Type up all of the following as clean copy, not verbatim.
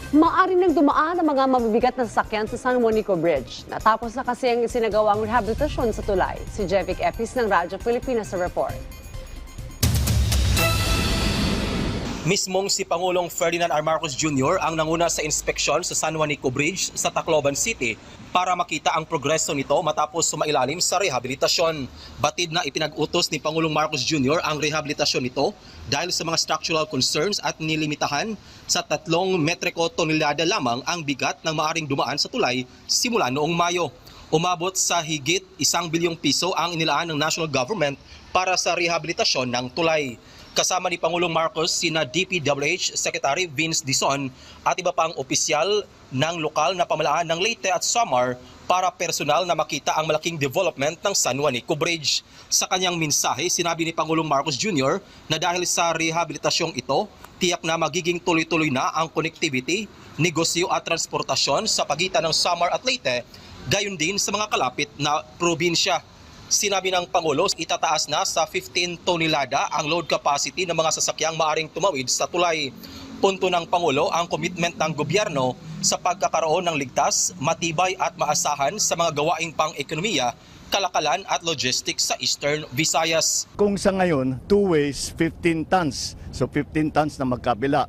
Maaari nang dumaan ang mga mabibigat na sasakyan sa San Juanico Bridge. Natapos na kasi ang sinagawang rehabilitasyon sa tulay. Si Jevic Epis ng Radyo Pilipinas sa report. Mismong si Pangulong Ferdinand R. Marcos Jr. ang nanguna sa inspeksyon sa San Juanico Bridge sa Tacloban City para makita ang progreso nito matapos sumailalim sa rehabilitasyon. Batid na ipinag-utos ni Pangulong Marcos Jr. ang rehabilitasyon nito dahil sa mga structural concerns at nilimitahan sa 3 metriko tonelada lamang ang bigat ng maaring dumaan sa tulay simula noong Mayo. Umabot sa higit 1 bilyong piso ang inilaan ng national government para sa rehabilitasyon ng tulay. Kasama ni Pangulong Marcos sina DPWH Secretary Vince Dizon at iba pang opisyal ng lokal na pamahalaan ng Leyte at Samar para personal na makita ang malaking development ng San Juanico Bridge. Sa kanyang mensahe, sinabi ni Pangulong Marcos Jr. na dahil sa rehabilitasyong ito, tiyak na magiging tuloy-tuloy na ang connectivity, negosyo at transportasyon sa pagitan ng Samar at Leyte, gayon din sa mga kalapit na probinsya. Sinabi ng Pangulo, itataas na sa 15 tonelada ang load capacity ng mga sasakyang maaring tumawid sa tulay. Punto ng Pangulo ang commitment ng gobyerno sa pagkakaroon ng ligtas, matibay at maasahan sa mga gawaing pang-ekonomiya, kalakalan at logistics sa Eastern Visayas. Kung sa ngayon, 2 ways, 15 tons. So 15 tons na magkabila.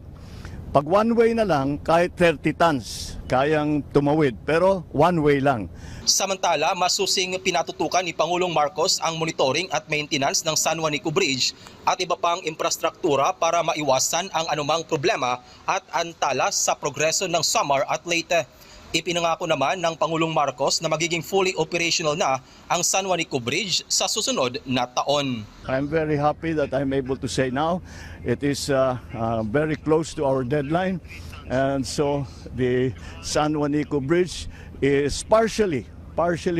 Pag one way na lang, kahit 30 tons, kayang tumawid. Pero one way lang. Samantala, masusing pinatutukan ni Pangulong Marcos ang monitoring at maintenance ng San Juanico Bridge at iba pang infrastruktura para maiwasan ang anumang problema at antala sa progreso ng Samar at Leyte. Ipinangako naman ng Pangulong Marcos na magiging fully operational na ang San Juanico Bridge sa susunod na taon. I'm very happy that I'm able to say now it is very close to our deadline. And so the San Juanico Bridge is partially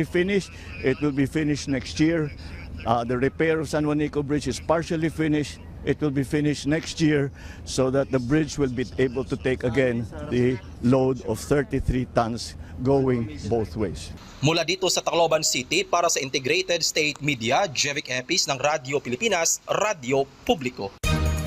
finished. It will be finished next year. The repair of San Juanico Bridge is partially finished. It will be finished next year so that the bridge will be able to take again the load of 33 tons going both ways. Mula dito sa Tacloban City para sa Integrated State Media, Jevic Epis ng Radyo Pilipinas, Radyo Publiko.